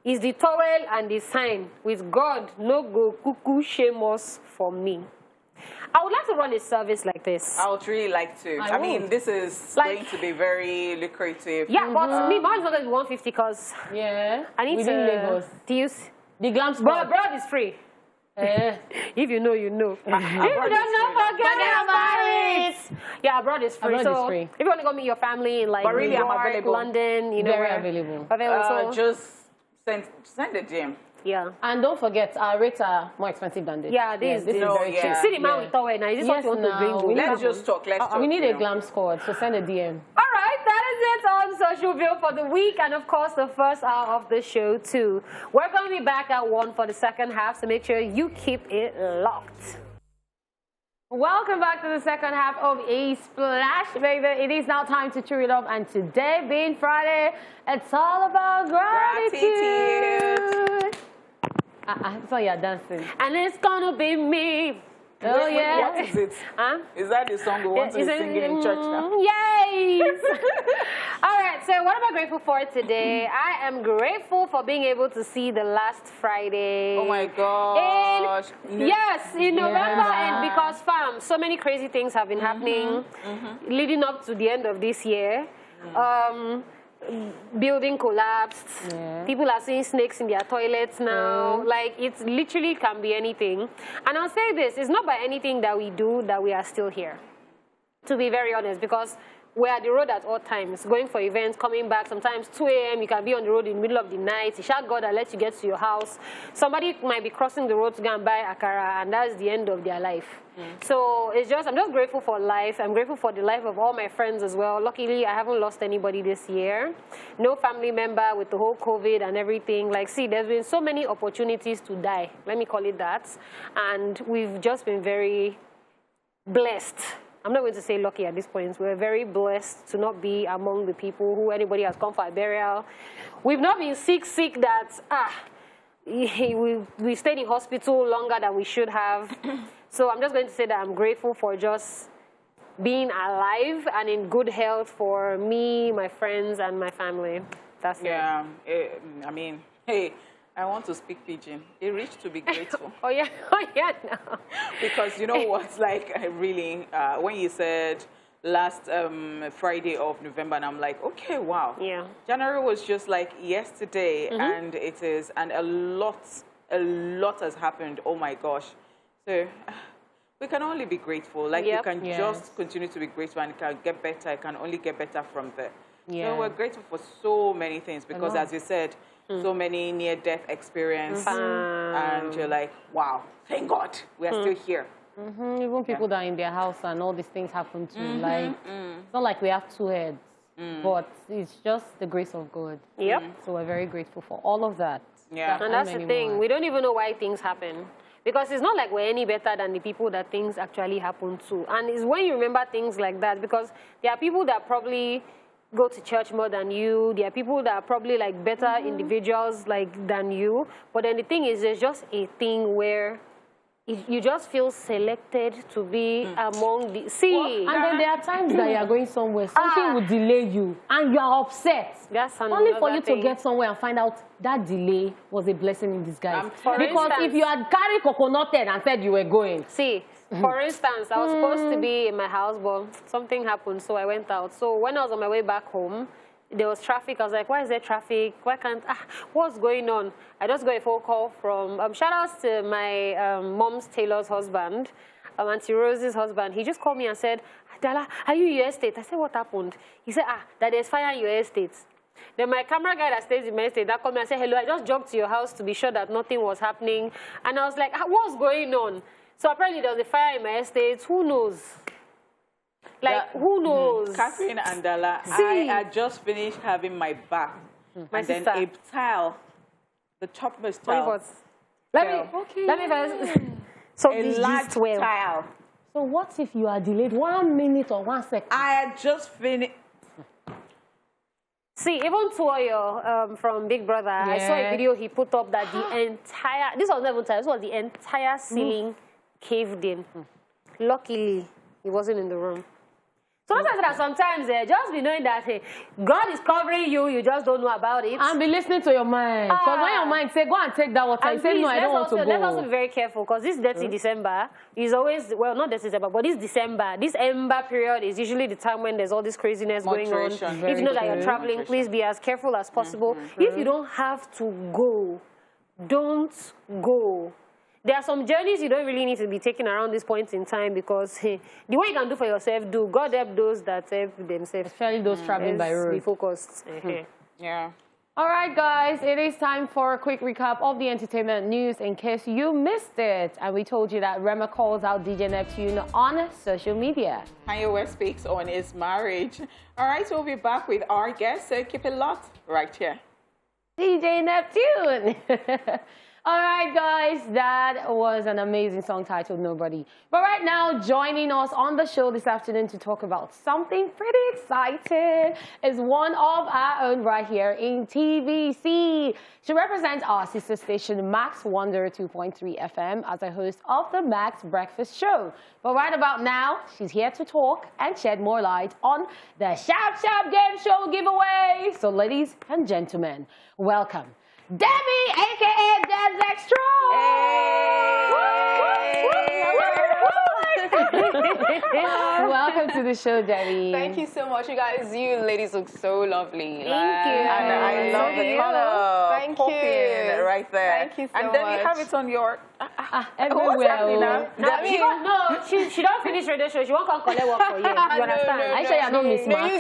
It's the towel and the sign. With God, no go cuckoo shame us for me. I would like to run a service like this. I would really like to. I mean, this is going to be very lucrative. Yeah, but me, mine's not going to be 150 because I need within Lagos. To use the glam spot. But abroad is free. If you know, you know. If you don't know, forget about it. Yeah, abroad is free. Abroad is free. If you want to go meet your family in like really, New York, I'm available. London, you know, very available. So, just send a DM. Yeah. And don't forget, our rates are more expensive than this. Yeah, this is very cheap. See the man with towel now. Is this what you want to bring? Let's just talk. Let's talk. We need a glam squad, so send a DM. All right, that is it on Social View for the week, and of course the first hour of the show too. We're going to be back at 1 for the second half, so make sure you keep it locked. Welcome back to the second half of Esplash, baby. It is now time to cheer it up, and today being Friday, it's all about gratitude. So you're dancing. And it's gonna be me. Oh, yeah. What is it? Is that the song we want to be singing in church now? Yes! All right, so what am I grateful for today? I am grateful for being able to see the last Friday. Oh, my gosh. In November, and because, fam, so many crazy things have been happening leading up to the end of this year. Building collapsed. People are seeing snakes in their toilets now. Like, it literally can be anything. And I'll say this, it's not by anything that we do that we are still here. To be very honest, because we're at the road at all times, going for events, coming back, sometimes 2 a.m., you can be on the road in the middle of the night. You shout God that lets you get to your house. Somebody might be crossing the road to go and buy akara, and that's the end of their life. So it's just, I'm just grateful for life. I'm grateful for the life of all my friends as well. Luckily, I haven't lost anybody this year. No family member with the whole COVID and everything. Like, see, there's been so many opportunities to die. Let me call it that. And we've just been very blessed. I'm not going to say lucky at this point. We're very blessed to not be among the people who anybody has come for a burial. We've not been sick that, we stayed in hospital longer than we should have. So I'm just going to say that I'm grateful for just being alive and in good health for me, my friends, and my family. That's it. Yeah, I mean, hey, I want to speak pidgin. It reached to be grateful. Oh, yeah, no. Because you know what, like, I really, when you said last Friday of November, and I'm like, okay, wow. Yeah. January was just like yesterday, and it is, and a lot has happened. Oh my gosh. So we can only be grateful. Like, you can just continue to be grateful, and it can get better. It can only get better from there. Yeah. So we're grateful for so many things because, as you said, so many near-death experience, and you're like, wow, thank God, we are still here. Even people that are in their house and all these things happen to, like, it's not like we have two heads, but it's just the grace of God. Yep. So we're very grateful for all of that. Yeah. And that's the thing. We don't even know why things happen. Because it's not like we're any better than the people that things actually happen to. And it's when you remember things like that, because there are people that probably go to church more than you. There are people that are probably like better individuals like than you. But then the thing is, there's just a thing where you just feel selected to be among the... See! And then there are times that you are going somewhere, something will delay you, and you are upset. That's only for you to get somewhere and find out that delay was a blessing in disguise. Because if you had carried coconut head and said you were going... See, for instance, I was supposed to be in my house, but something happened, so I went out. So when I was on my way back home, there was traffic. I was like, why is there traffic? Why can't... what's going on? I just got a phone call from... shout outs to my mom's tailor's husband, Auntie Rose's husband. He just called me and said, Dala, are you in your estate? I said, what happened? He said, that there's fire in your estate. Then my camera guy that stays in my estate, that called me and said, hello, I just jumped to your house to be sure that nothing was happening. And I was like, what's going on? So apparently there was a fire in my estate. Who knows? Like, who knows? Catherine and Dala, I had just finished having my bath. My and sister. then a tile, the topmost tile. Let me first. So a large tile. So what if you are delayed 1 minute or 1 second? I had just finished. See, even Toyo from Big Brother, I saw a video he put up that the entire, this was not even time, this was the entire ceiling caved in. Luckily, he wasn't in the room. So I said that sometimes just be knowing that God is covering you, you just don't know about it. And be listening to your mind. Because when your mind say, go and take that water, you say, no, I don't want to go. Let's also be very careful, because this dirty December is always, well, not dirty December, but this December, this ember period is usually the time when there's all this craziness going on. If you know that you're traveling, please be as careful as possible. If you don't have to go, don't go. There are some journeys you don't really need to be taking around this point in time, because the way you can do for yourself, do. God help those that help themselves. Especially those traveling by road. Be focused. Yeah. All right, guys, it is time for a quick recap of the entertainment news in case you missed it. And we told you that Rema calls out DJ Neptune on social media. Kanye West speaks on his marriage. All right, so we'll be back with our guest. So keep it locked right here. DJ Neptune. All right, guys, that was an amazing song titled Nobody. But right now, joining us on the show this afternoon to talk about something pretty exciting is one of our own right here in TVC. She represents our sister station, Max Wonder 2.3 FM, as a host of the Max Breakfast Show. But right about now, she's here to talk and shed more light on the Sharp Sharp Game Show giveaway. So ladies and gentlemen, welcome Debbie, a.k.a. Deb's Extra! Welcome to the show, Debbie. Thank you so much, you guys. You ladies look so lovely. Thank you. And I love the color. Thank you. Right there. Thank you so and then much. you have it on your... everywhere. She don't finish radio show. She won't come collect work for you. You understand? I say you're not Miss No, you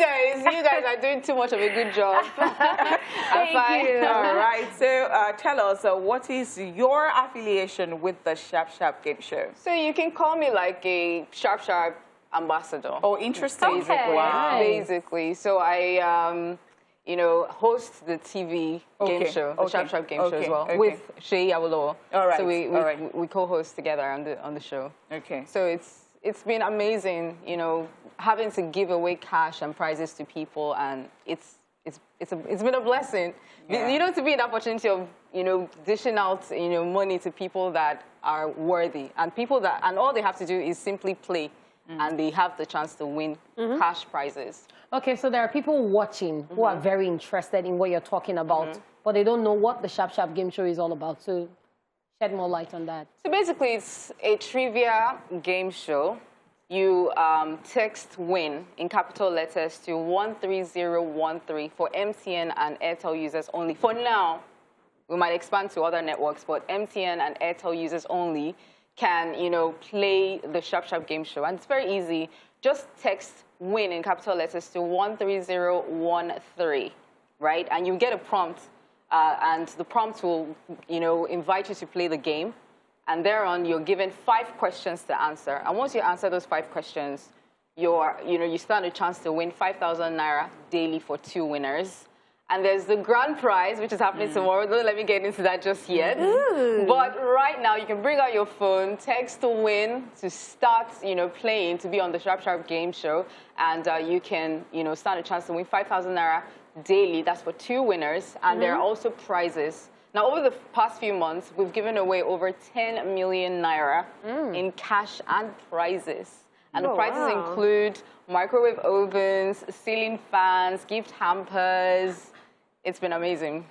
guys are doing too much of a good job. Thank you. All right. So tell us, what is your affiliation with the Sharp Sharp Game Show? So you can call me like a Sharp Sharp ambassador. Oh, interesting. Okay. Wow. Basically. So I, host the TV game show, the Sharp Sharp game show as well, with Shay Awolowo. All right. So we co-host together on the show. Okay. So it's been amazing, having to give away cash and prizes to people, and it's been a blessing. Yeah. To be in the opportunity of dishing out money to people that are worthy, and and all they have to do is simply play, and they have the chance to win cash prizes. Okay, so there are people watching who are very interested in what you're talking about, but they don't know what the Sharp Sharp Game Show is all about. So shed more light on that. So basically, it's a trivia game show. You text WIN in capital letters to 13013 for MTN and Airtel users only. For now, we might expand to other networks, but MTN and Airtel users only can, play the Sharp Sharp Game Show. And it's very easy. Just text WIN in capital letters to 13013, right? And you get a prompt, and the prompt will, invite you to play the game. And thereon, you're given 5 questions to answer. And once you answer those 5 questions, you stand a chance to win 5,000 Naira daily for 2 winners. And there's the grand prize, which is happening tomorrow. Don't let me get into that just yet. But right now, you can bring out your phone, text to WIN to start, playing, to be on the Sharp Sharp Game Show. And you can, stand a chance to win 5,000 Naira daily. That's for 2 winners. And there are also prizes. Now, over the past few months, we've given away over 10 million naira in cash and prizes. And the prizes include microwave ovens, ceiling fans, gift hampers. It's been amazing.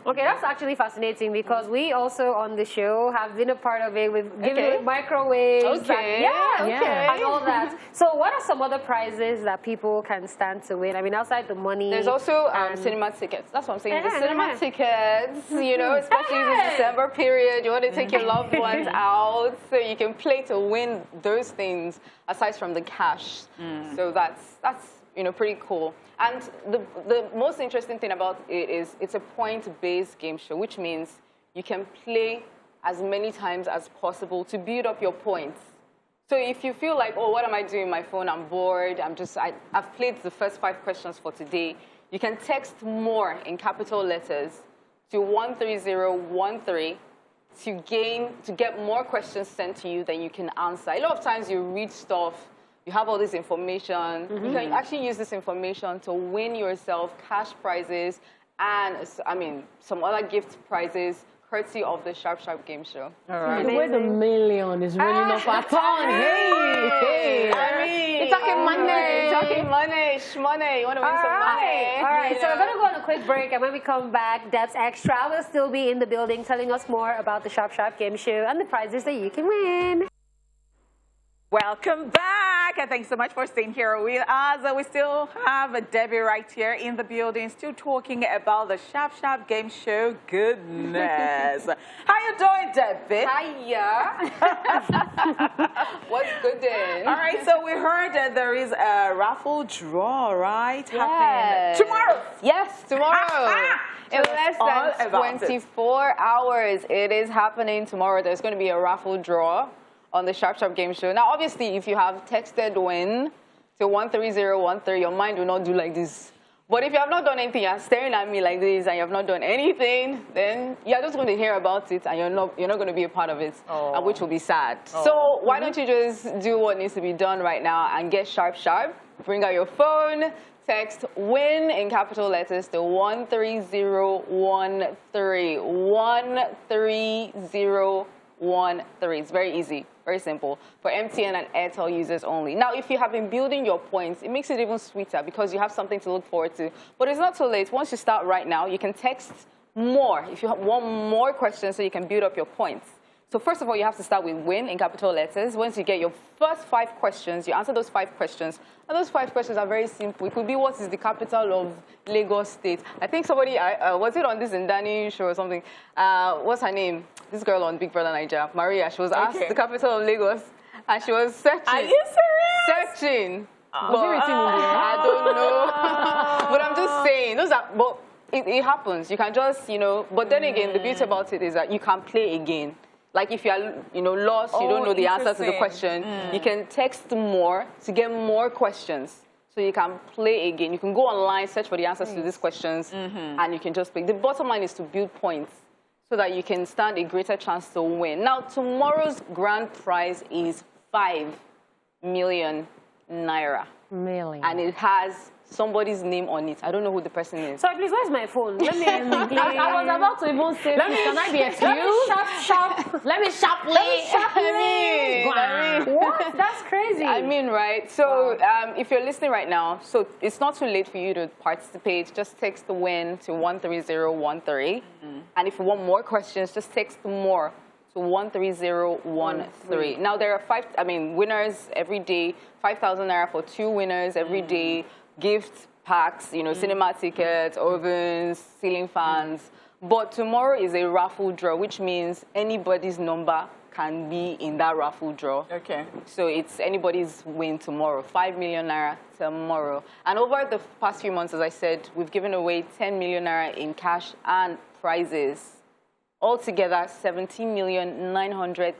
Okay, that's actually fascinating because we also on the show have been a part of it. We've given away microwaves. And, and all that. So what are some other prizes that people can stand to win? I mean, outside the money. There's also cinema tickets. That's what I'm saying. The cinema tickets, you know, especially in the December period, you want to take your loved ones out so you can play to win those things aside from the cash. So that's you know, pretty cool. And the most interesting thing about it is it's a point-based game show, which means you can play as many times as possible to build up your points. So if you feel like, oh, what am I doing on my phone? I'm bored. I've played the first 5 questions for today. You can text more in capital letters to 13013 to get more questions sent to you than you can answer. A lot of times you read stuff. You have all this information. You can actually use this information to win yourself cash prizes and, I mean, some other gift prizes courtesy of the Sharp Sharp game show. All right. The way the million is running off our tongue. Hey. I mean, you're talking money. You're talking money, shmoney. You want to win some money. All right, so we're going to go on a quick break, and when we come back, Debs Extra will still be in the building telling us more about the Sharp Sharp game show and the prizes that you can win. Welcome back, and thanks so much for staying here with us. We still have Debbie right here in the building, still talking about the Sharp Sharp game show. Goodness. How you doing, Debbie? Hiya. What's good then? All right, so we heard that there is a raffle draw, right? Yes. Happening tomorrow. Yes, tomorrow. In less than 24 hours, it is happening tomorrow. There's going to be a raffle draw on the Sharp Sharp game show. Now, obviously, if you have texted win to 13013, your mind will not do like this. But if you have not done anything, you're staring at me like this, and you have not done anything, then you're just going to hear about it, and you're not going to be a part of it, which will be sad. So why don't you just do what needs to be done right now and get Sharp Sharp? Bring out your phone, text win in capital letters to 13013. 13013. It's very easy. Very simple. For MTN and Airtel users only. Now, if you have been building your points, it makes it even sweeter because you have something to look forward to. But it's not too late. Once you start right now, you can text more if you want more questions so you can build up your points. So first of all, you have to start with win in capital letters. Once you get your first 5 questions, you answer those 5 questions. And those 5 questions are very simple. It could be, what is the capital of Lagos State? I think somebody, was it on this Indani show or something? What's her name? This girl on Big Brother Nigeria, Maria. She was asked the capital of Lagos, and she was searching. Are you serious? Searching. Was it written in there? I don't know. But I'm just saying, but it happens. You can just, you know, but then again, the beauty about it is that you can play again. Like if you are, you know, lost, you don't know the answer to the question, you can text more to get more questions. So you can play again. You can go online, search for the answers to these questions, and you can just play. The bottom line is to build points so that you can stand a greater chance to win. Now, tomorrow's grand prize is 5 million naira. And it has somebody's name on it. I don't know who the person is. Sorry, please, where's my phone? Let me. I was about to even say, can I be excused? Let me sharply. What? That's crazy. I mean, right? So if you're listening right now, so it's not too late for you to participate. Just text the win to 13013. And if you want more questions, just text more to 13013. Now, there are winners every day. 5,000 naira for 2 winners every day. Gift packs, you know, cinema tickets, ovens, ceiling fans. But tomorrow is a raffle draw, which means anybody's number can be in that raffle draw. Okay. So it's anybody's win tomorrow. 5 million naira tomorrow. And over the past few months, as I said, we've given away 10 million naira in cash and prizes. Altogether, 17,900,000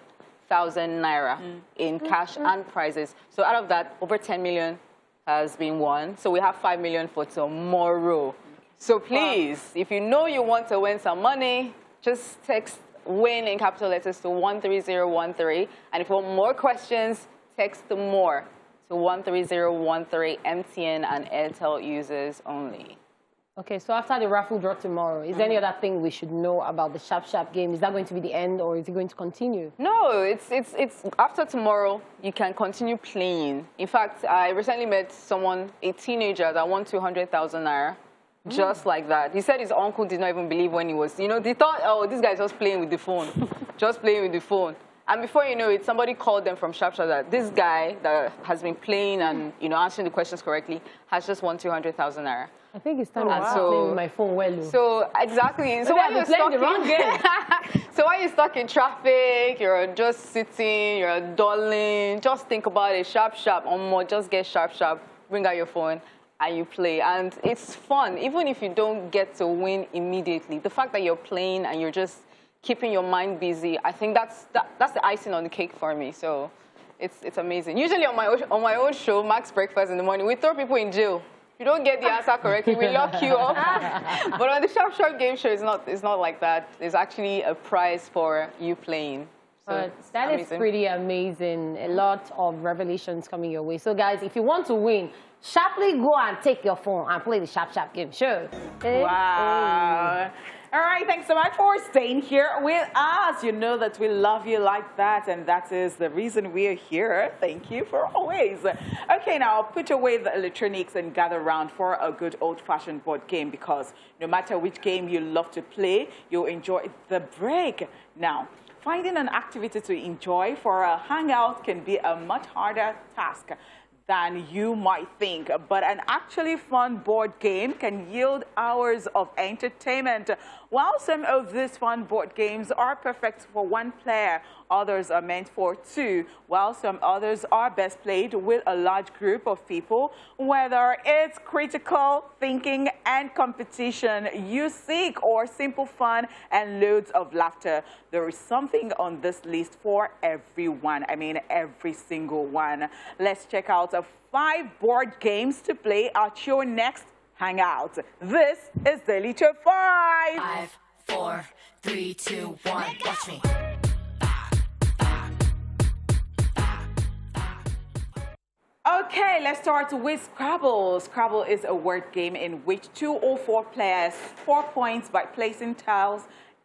naira in cash and prizes. So out of that, over 10 million has been won. So we have 5 million for tomorrow. So please, if you know you want to win some money, just text win in capital letters to 13013. And if you want more questions, text more to 13013, MTN and Airtel users only. Okay, so after the raffle draw tomorrow, is there any other thing we should know about the Sharp Sharp game? Is that going to be the end, or is it going to continue? No, it's after tomorrow, you can continue playing. In fact, I recently met someone, a teenager, that won 200,000 naira. Just like that. He said his uncle did not even believe when he was, they thought, oh, this guy's just playing with the phone. Just playing with the phone. And before you know it, somebody called them from Sharp Sharp that this guy that has been playing and, answering the questions correctly has just won 200,000 naira. I think it's time I start playing with my phone well. So, exactly. So when you're playing the wrong game. So when you're stuck in traffic, you're just sitting, you're dulling, just think about it, Sharp Sharp, or more, just get Sharp Sharp, bring out your phone, and you play. And it's fun, even if you don't get to win immediately. The fact that you're playing and you're just keeping your mind busy, I think that's the icing on the cake for me. So it's amazing. Usually on my own show, Max Breakfast in the morning, we throw people in jail. If you don't get the answer correctly, we lock you up. But on the Sharp Sharp game show, it's not like that. There's actually a prize for you playing. So that is pretty amazing. A lot of revelations coming your way. So guys, if you want to win, sharply go and take your phone and play the Sharp Sharp game show. Okay? Wow. All right, thanks so much for staying here with us. You know that we love you like that, and that is the reason we are here. Thank you for always. Okay, now put away the electronics and gather around for a good old-fashioned board game, because no matter which game you love to play, you'll enjoy the break. Now, finding an activity to enjoy for a hangout can be a much harder task than you might think, but an actually fun board game can yield hours of entertainment. While some of these fun board games are perfect for one player, others are meant for two, while some others are best played with a large group of people. Whether it's critical thinking and competition you seek, or simple fun and loads of laughter, there is something on this list for everyone. I mean, every single one. Let's check out 5 board games to play at your next hangout. This is Daily Top 5. 5, 4, 3, 2, 1. Watch me. Okay, let's start with Scrabble. Scrabble is a word game in which 2 or 4 players score points by placing tiles,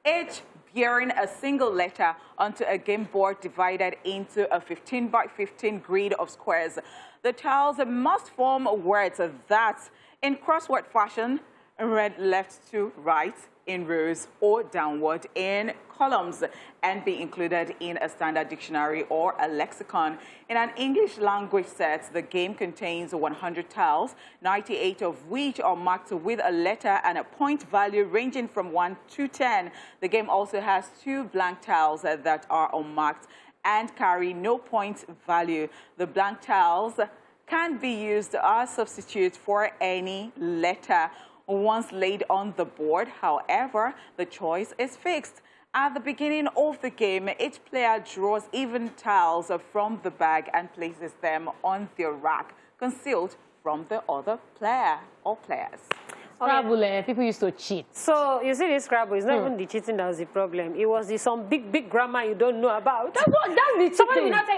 each bearing a single letter, onto a game board divided into a 15 by 15 grid of squares. The tiles must form words that, in crossword fashion, read left to right in rows or downward in columns, and be included in a standard dictionary or a lexicon. In an English language set, the game contains 100 tiles, 98 of which are marked with a letter and a point value ranging from 1 to 10. The game also has 2 blank tiles that are unmarked and carry no point value. The blank tiles can be used as substitute for any letter. Once laid on the board, however, the choice is fixed. At the beginning of the game, each player draws even tiles from the bag and places them on the rack, concealed from the other player or players. Scrabble, people used to cheat. So, you see this Scrabble, it's not even the cheating that was the problem. It was some big grammar you don't know about. That's the cheating. Somebody will not say,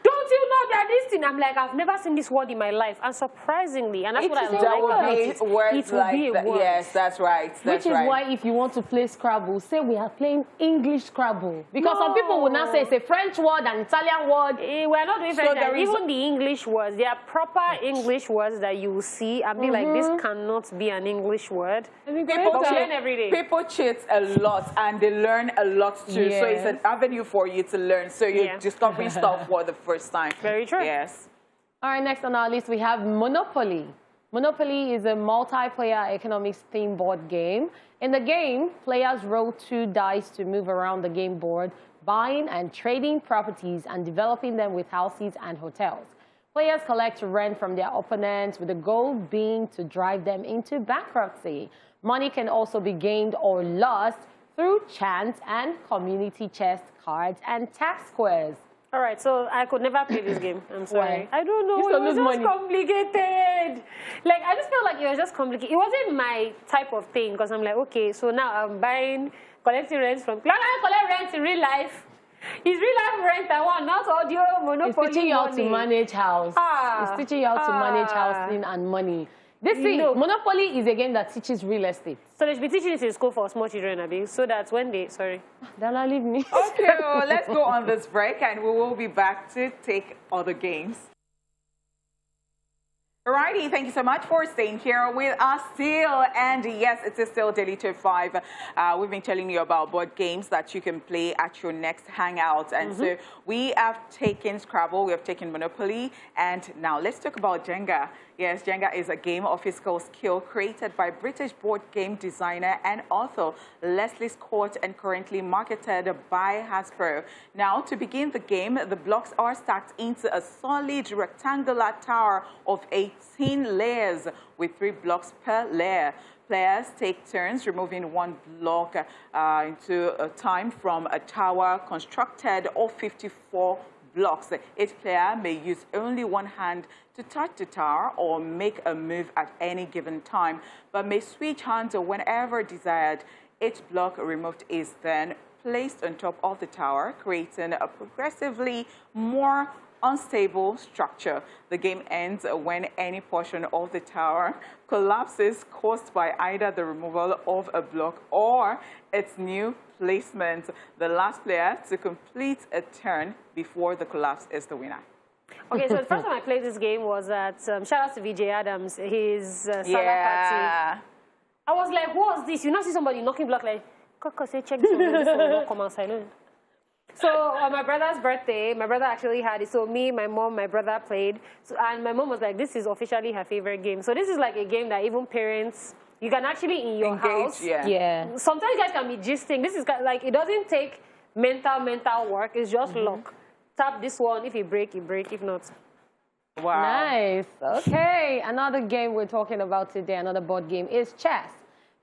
don't you know that this thing? I'm like, I've never seen this word in my life. And surprisingly, and that's what I like about it. Words like be a word. Yes, that's right. Which is why if you want to play Scrabble, say we are playing English Scrabble. Because some people will not say it's a French word, an Italian word. We're not doing French. Even the English words, they are proper English words that you will see and be like, this cannot be an English word. People cheat a lot and they learn a lot too. Yes. So it's an avenue for you to learn. So you're discovering stuff for the first time. Very true. Yes. All right, next on our list we have Monopoly. Monopoly is a multiplayer economics themed board game. In the game, players roll 2 dice to move around the game board, buying and trading properties and developing them with houses and hotels. Players collect rent from their opponents, with the goal being to drive them into bankruptcy. Money can also be gained or lost through chance and community chest, cards, and tax squares. All right, so I could never play this game. I'm sorry. Why? I don't know. It was just complicated. Like, I just felt like it was just complicated. It wasn't my type of thing, because I'm like, okay, so now I'm collecting rents from... Can I collect rents in real life? It's real life rent I want, not audio Monopoly. It's teaching you how to manage house. It's teaching you how to manage housing and money. This thing, No. Monopoly is a game that teaches real estate. So they should be teaching it in school for small children, Abi, so that when they, sorry. Dala, leave me. Okay, well, let's go on this break and we will be back to take other games. Alrighty, thank you so much for staying here with us still. And yes, it is still Daily Top 5. We've been telling you about board games that you can play at your next hangout. And so we have taken Scrabble, we have taken Monopoly, and now let's talk about Jenga. Yes, Jenga is a game of physical skill created by British board game designer and author Leslie Scott and currently marketed by Hasbro. Now, to begin the game, the blocks are stacked into a solid rectangular tower of 18 layers with 3 blocks per layer. Players take turns removing 1 block into a time from a tower constructed of 54 blocks. Each player may use only one hand to touch the tower or make a move at any given time, but may switch hands whenever desired. Each block removed is then placed on top of the tower, creating a progressively more unstable structure. The game ends when any portion of the tower collapses caused by either the removal of a block or its new placement. The last player to complete a turn before the collapse is the winner. Okay, so the first time I played this game was at, shout out to VJ Adams, his Salah party. I was like, what's this? You not see somebody knocking block like, Coco, say check this one, this one will not come outside. So on my brother's birthday, my brother actually had it. So me, my mom, my brother played. So, and my mom was like, this is officially her favorite game. So this is like a game that even parents, you can actually in your house. Yeah. Sometimes you guys can be gisting. This is like, it doesn't take mental work. It's just luck. Tap this one. If you break, you break. If not. Wow. Nice. Okay. Another game we're talking about today, another board game, is chess.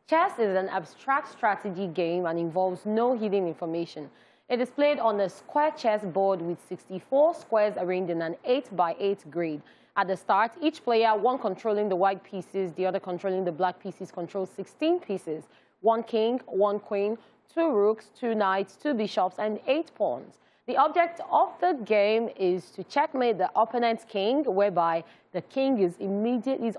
Chess is an abstract strategy game and involves no hidden information. It is played on a square chess board with 64 squares arranged in an 8x8 grid. At the start, each player, one controlling the white pieces, the other controlling the black pieces, controls 16 pieces. 1 king, 1 queen, 2 rooks, 2 knights, 2 bishops, and 8 pawns. The object of the game is to checkmate the opponent's king, whereby the king is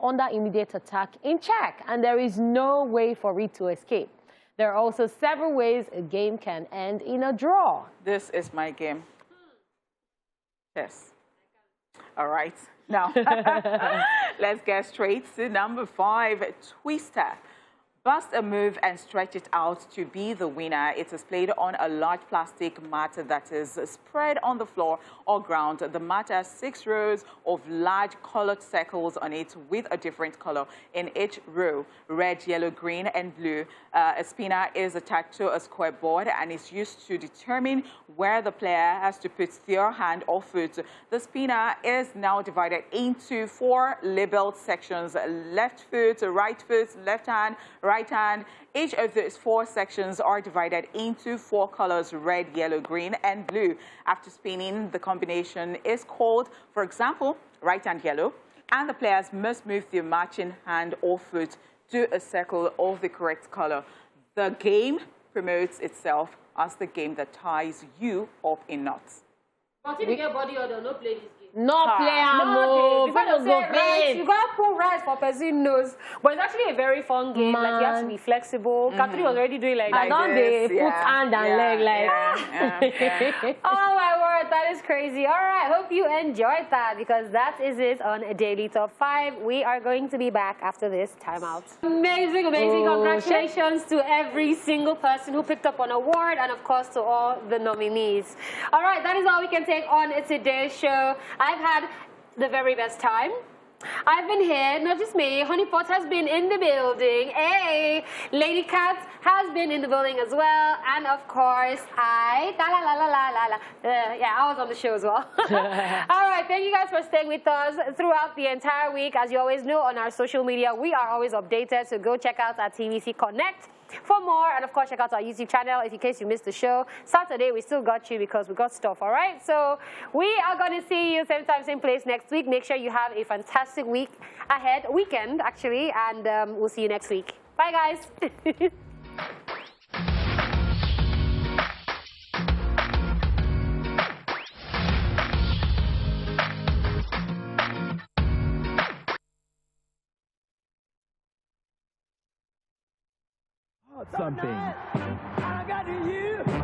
under immediate attack in check, and there is no way for it to escape. There are also several ways a game can end in a draw. This is my game. Yes. All right. Now, let's get straight to number 5, Twister. Bust a move and stretch it out to be the winner. It is played on a large plastic mat that is spread on the floor or ground. The mat has 6 rows of large colored circles on it with a different color in each row: red, yellow, green, and blue. A spinner is attached to a square board and is used to determine where the player has to put their hand or foot. The spinner is now divided into 4 labeled sections: left foot, left hand, right hand. Each of those 4 sections are divided into 4 colors: red, yellow, green, and blue. After spinning, the combination is called, for example, right hand yellow, and the players must move their matching hand or foot to a circle of the correct color. The game promotes itself as the game that ties you up in knots. But if you get body odor, no play this game. No player move. Before you say rice, you gotta put rice for person nose. But it's actually a very fun game. Like you have to be flexible. Catherine was already doing like I don't this, put hand and leg like. Oh my word, that is crazy. All right, hope you enjoyed that because that is it on Daily Top 5. We are going to be back after this timeout. Amazing, amazing. Congratulations to every single person who picked up an award and of course to all the nominees. All right, that is all we can take on today's show. I've had the very best time. I've been here, not just me. Honeypot has been in the building. Hey, Lady Cat has been in the building as well. And of course, I was on the show as well. All right, thank you guys for staying with us throughout the entire week. As you always know, on our social media, we are always updated. So go check out our TVC Connect for more, and of course check out our YouTube channel in case you missed the show. Saturday we still got you because we got stuff. All right, so we are going to see you same time, same place next week. Make sure you have a fantastic weekend actually, and we'll see you next week. Bye guys. something. I got you.